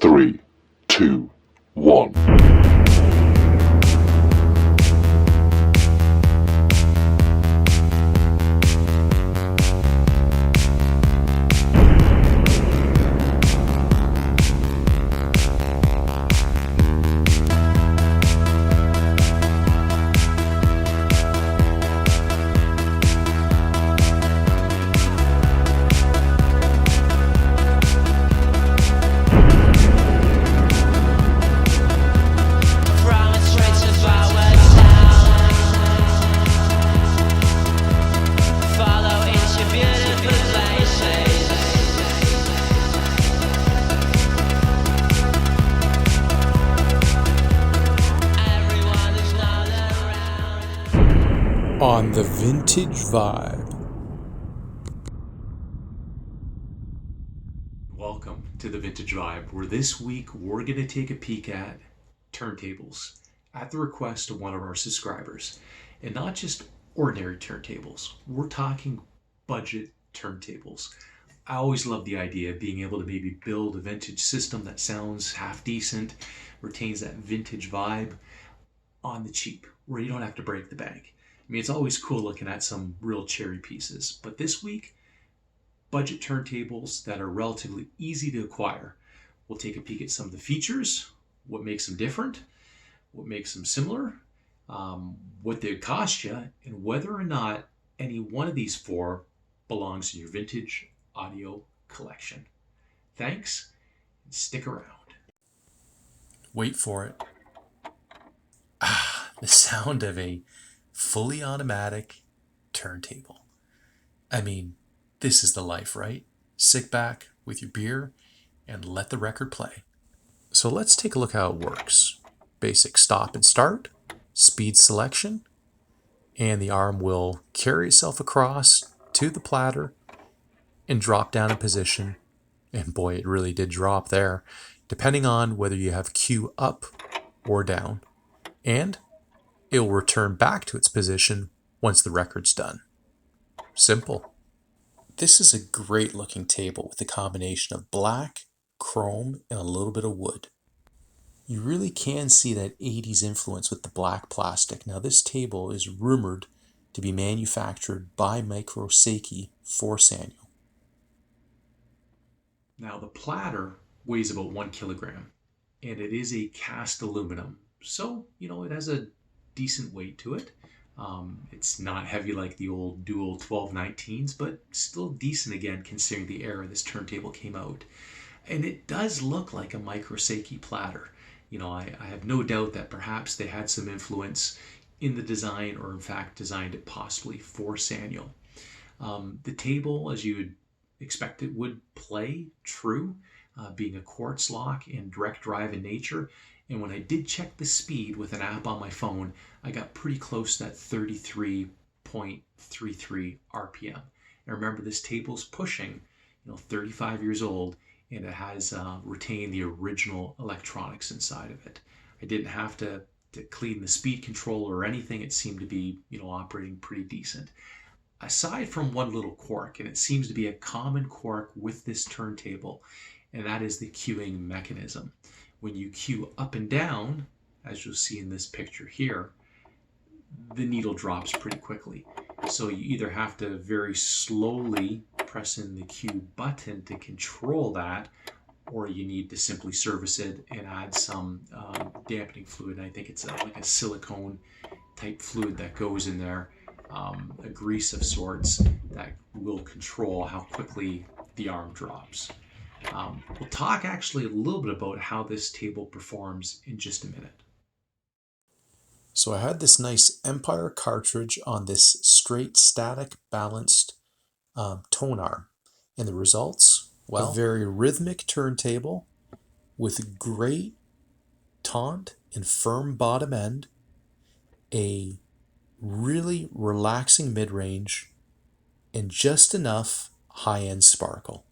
3, 2, 1. On the Vintage Vibe. Welcome to the Vintage Vibe, where this week we're going to take a peek at turntables at the request of one of our subscribers. And not just ordinary turntables, we're talking budget turntables. I always love the idea of being able to maybe build a vintage system that sounds half decent, retains that vintage vibe on the cheap, where you don't have to break the bank. I mean, it's always cool looking at some real cherry pieces, but this week, budget turntables that are relatively easy to acquire. We'll take a peek at some of the features, what makes them different, what makes them similar, what they cost you, and whether or not any one of these four belongs in your vintage audio collection. Thanks, and stick around. Wait for it. The sound of a fully automatic turntable. I mean, this is the life, right? Sit back with your beer and let the record play. So let's take a look how it works. Basic stop and start, speed selection, and the arm will carry itself across to the platter and drop down in position. And boy, it really did drop there, depending on whether you have Q up or down. And it will return back to its position once the record's done. Simple. This is a great looking table with a combination of black, chrome, and a little bit of wood. You really can see that 80s influence with the black plastic. Now this table is rumored to be manufactured by Micro Seiki for Sanyo. Now the platter weighs about 1 kilogram, and it is a cast aluminum. So, it has a decent weight to it. It's not heavy like the old dual 1219s, but still decent again considering the era this turntable came out. And it does look like a Micro Seiki platter. I have no doubt that perhaps they had some influence in the design, or in fact designed it possibly for Sanyo. The table, as you would expect it would play true, being a quartz lock and direct drive in nature. And when I did check the speed with an app on my phone, I got pretty close to that 33.33 RPM. And remember, this table's pushing, 35 years old, and it has retained the original electronics inside of it. I didn't have to clean the speed controller or anything. It seemed to be, operating pretty decent. Aside from one little quirk, and it seems to be a common quirk with this turntable, and that is the cueing mechanism. When you cue up and down, as you'll see in this picture here, the needle drops pretty quickly. So you either have to very slowly press in the cue button to control that, or you need to simply service it and add some dampening fluid. I think it's like a silicone type fluid that goes in there, a grease of sorts that will control how quickly the arm drops. We'll talk actually a little bit about how this table performs in just a minute. So I had this nice Empire cartridge on this straight static balanced tone arm. And the results, well, a very rhythmic turntable with great taunt and firm bottom end, a really relaxing mid-range, and just enough high-end sparkle.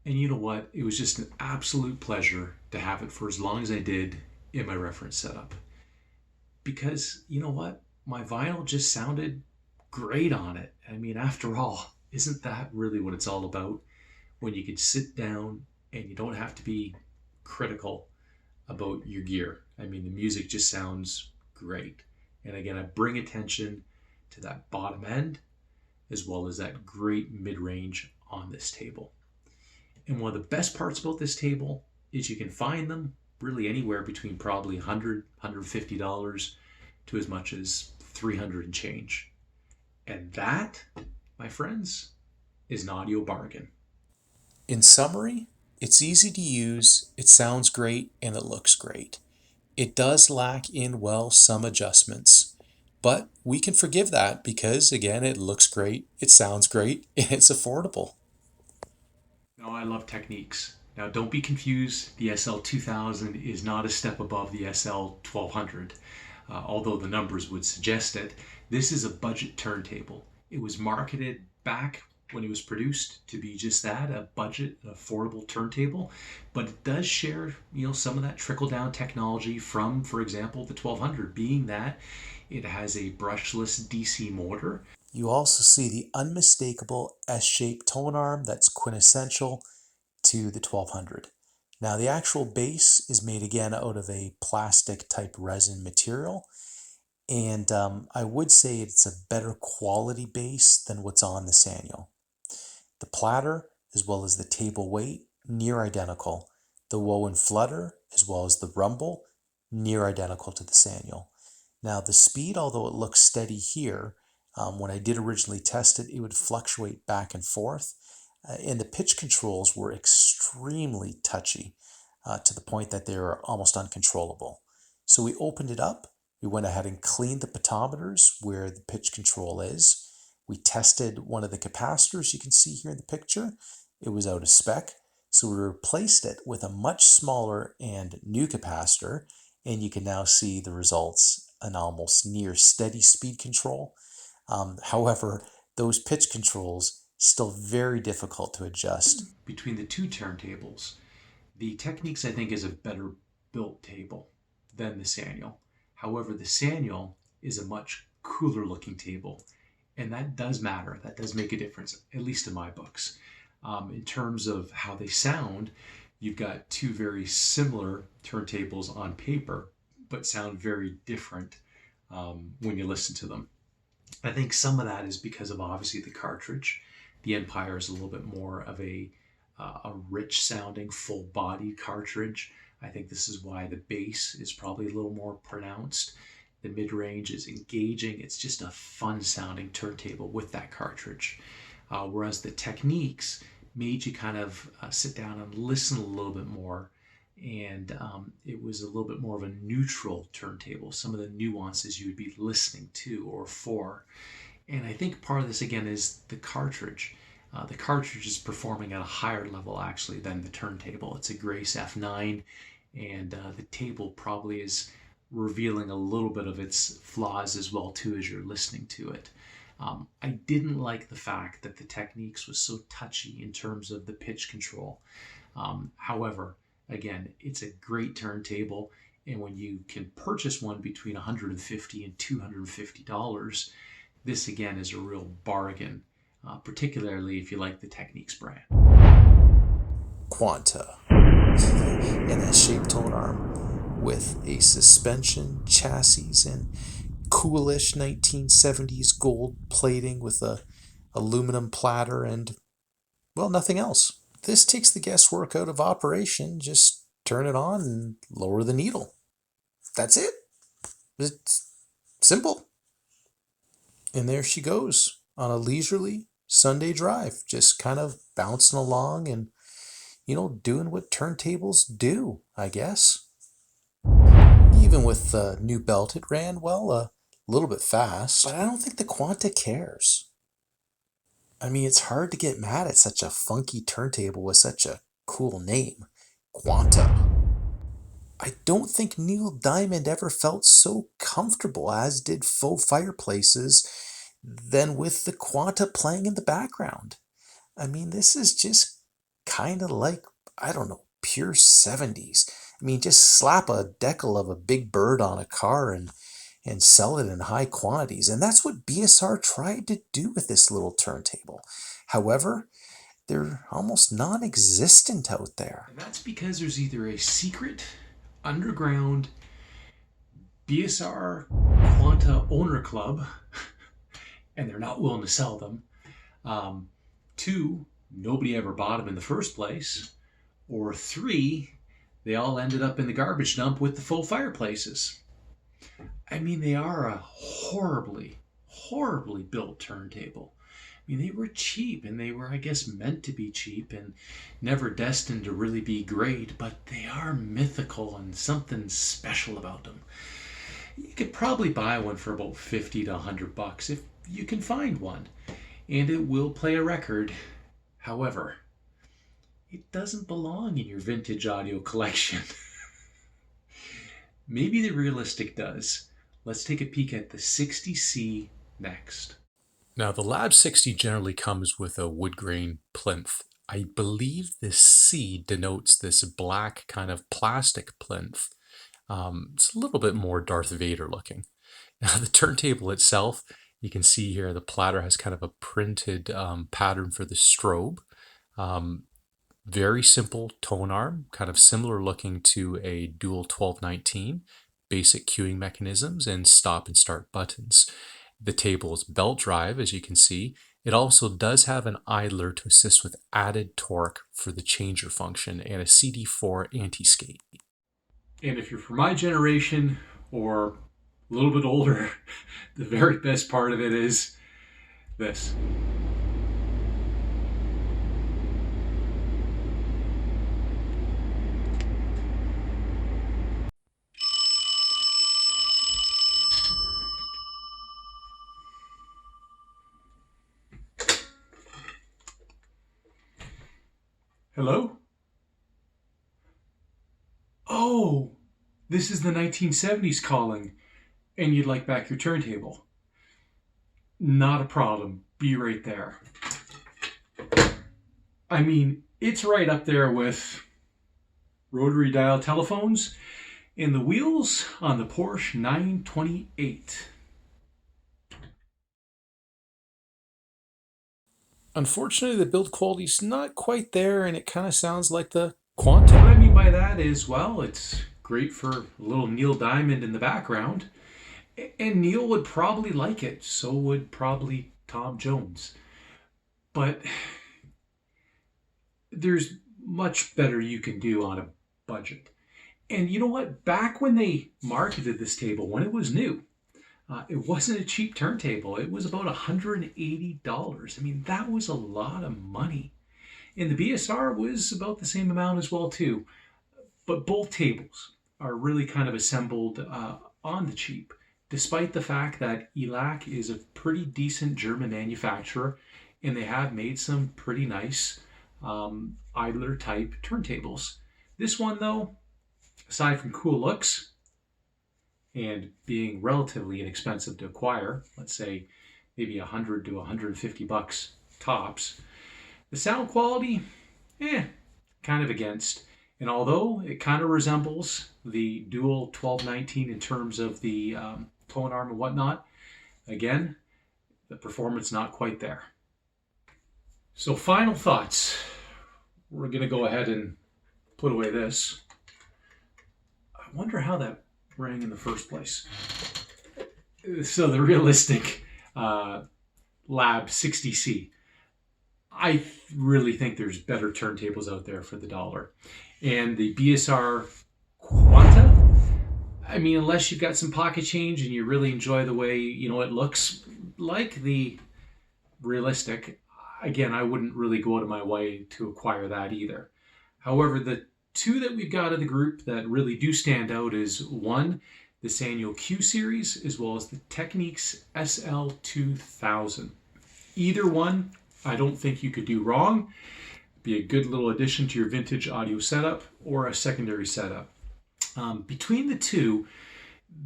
And you know what? It was just an absolute pleasure to have it for as long as I did in my reference setup. Because, you know what? My vinyl just sounded great on it. I mean, after all, isn't that really what it's all about? When you could sit down and you don't have to be critical about your gear. I mean, the music just sounds great. And again, I bring attention to that bottom end as well as that great mid-range on this table. And one of the best parts about this table is you can find them really anywhere between probably $100, $150 to as much as $300 and change. And that, my friends, is an audio bargain. In summary, it's easy to use, it sounds great, and it looks great. It does lack in, well, some adjustments, but we can forgive that because, again, it looks great, it sounds great, and it's affordable. Now, I love Technics. Now, don't be confused. The SL-2000 is not a step above the SL-1200, although the numbers would suggest it. This is a budget turntable. It was marketed back when it was produced to be just that, a budget, affordable turntable, but it does share, some of that trickle-down technology from, for example, the 1200, being that it has a brushless DC motor. You also see the unmistakable S-shaped tone arm that's quintessential to the 1200. Now the actual base is made again out of a plastic type resin material, and I would say it's a better quality base than what's on the Sanyo. The platter as well as the table weight near identical. The whoa and flutter as well as the rumble near identical to the Sanyo. Now the speed, although it looks steady here, when I did originally test it, it would fluctuate back and forth. And the pitch controls were extremely touchy to the point that they were almost uncontrollable. So we opened it up. We went ahead and cleaned the potentiometers where the pitch control is. We tested one of the capacitors you can see here in the picture. It was out of spec. So we replaced it with a much smaller and new capacitor. And you can now see the results, an almost near steady speed control. However, those pitch controls still very difficult to adjust. Between the two turntables, the Technics, I think, is a better built table than the Sanyo. However, the Sanyo is a much cooler looking table, and that does matter. That does make a difference, at least in my books. In terms of how they sound, you've got two very similar turntables on paper, but sound very different when you listen to them. I think some of that is because of obviously the cartridge. The Empire is a little bit more of a rich sounding full body cartridge. I think this is why the bass is probably a little more pronounced. The mid-range is engaging. It's just a fun sounding turntable with that cartridge. Whereas the Techniques made you kind of sit down and listen a little bit more. And it was a little bit more of a neutral turntable. Some of the nuances you would be listening to or for. And I think part of this, again, is the cartridge. The cartridge is performing at a higher level, actually, than the turntable. It's a Grace F9, and the table probably is revealing a little bit of its flaws as well, too, as you're listening to it. I didn't like the fact that the Techniques was so touchy in terms of the pitch control. However, again, it's a great turntable, and when you can purchase one between $150 and $250, this again is a real bargain, particularly if you like the Technics brand. Quanta, an S-shaped tone arm with a suspension, chassis, and coolish 1970s gold plating with a aluminum platter and, well, nothing else. This takes the guesswork out of operation. Just turn it on and lower the needle. That's it. It's simple. And there she goes on a leisurely Sunday drive, just kind of bouncing along and, doing what turntables do, I guess. Even with the new belt, it ran, well, a little bit fast, but I don't think the Quanta cares. I mean, it's hard to get mad at such a funky turntable with such a cool name, Quanta. I don't think Neil Diamond ever felt so comfortable, as did faux fireplaces, than with the Quanta playing in the background. I mean, this is just kind of like, I don't know, pure 70s. I mean, just slap a decal of a big bird on a car and sell it in high quantities. And that's what BSR tried to do with this little turntable. However, they're almost non-existent out there. And that's because there's either a secret, underground BSR Quanta owner club, and they're not willing to sell them. 2, nobody ever bought them in the first place. Or 3, they all ended up in the garbage dump with the full fireplaces. I mean, they are a horribly, horribly built turntable. I mean, they were cheap, and they were, I guess, meant to be cheap and never destined to really be great, but they are mythical and something special about them. You could probably buy one for about $50 to $100 if you can find one, and it will play a record. However, it doesn't belong in your vintage audio collection. Maybe the realistic does. Let's take a peek at the 60C next. Now, the Lab 60 generally comes with a wood grain plinth. I believe this C denotes this black kind of plastic plinth. It's a little bit more Darth Vader looking. Now, the turntable itself, you can see here the platter has kind of a printed pattern for the strobe. Very simple tone arm, kind of similar looking to a dual 1219, basic cueing mechanisms, and stop and start buttons. The table is belt drive, as you can see. It also does have an idler to assist with added torque for the changer function and a CD4 anti-skate. And if you're from my generation or a little bit older, the very best part of it is this. Hello? Oh, this is the 1970s calling, and you'd like back your turntable. Not a problem. Be right there. I mean, it's right up there with rotary dial telephones and the wheels on the Porsche 928. Unfortunately, the build quality's not quite there, and it kind of sounds like the Quanta. What I mean by that is, well, it's great for a little Neil Diamond in the background, and Neil would probably like it. So would probably Tom Jones. But there's much better you can do on a budget. And you know what? Back when they marketed this table, when it was new, it wasn't a cheap turntable. It was about $180. I mean, that was a lot of money. And the BSR was about the same amount as well, too. But both tables are really kind of assembled on the cheap, despite the fact that ELAC is a pretty decent German manufacturer, and they have made some pretty nice idler type turntables. This one, though, aside from cool looks and being relatively inexpensive to acquire, let's say maybe $100 to $150 tops, the sound quality, kind of against. And although it kind of resembles the dual 1219 in terms of the tone arm and whatnot, again, the performance not quite there. So final thoughts. We're going to go ahead and put away this. I wonder how that rang in the first place. So the realistic Lab 60C. I really think there's better turntables out there for the dollar. And the BSR Quanta, I mean, unless you've got some pocket change and you really enjoy the way, it looks like the realistic, again, I wouldn't really go out of my way to acquire that either. However, the two that we've got in the group that really do stand out is one, the Sanyo Q series, as well as the Technics SL-2000. Either one, I don't think you could do wrong. Be a good little addition to your vintage audio setup or a secondary setup. Between the two,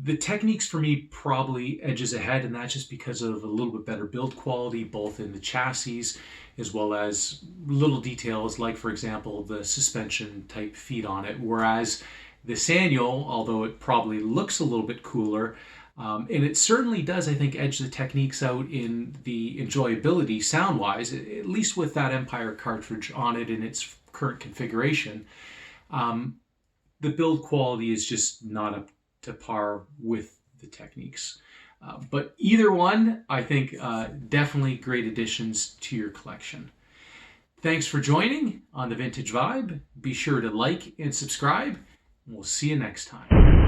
the Technics for me probably edges ahead, and that's just because of a little bit better build quality, both in the chassis as well as little details like, for example, the suspension type feet on it. Whereas the Sanyo, although it probably looks a little bit cooler, And it certainly does, I think, edge the Technics out in the enjoyability sound-wise, at least with that Empire cartridge on it in its current configuration. The build quality is just not up to par with the Technics. But either one, I think, definitely great additions to your collection. Thanks for joining on the Vintage Vibe. Be sure to like and subscribe, and we'll see you next time.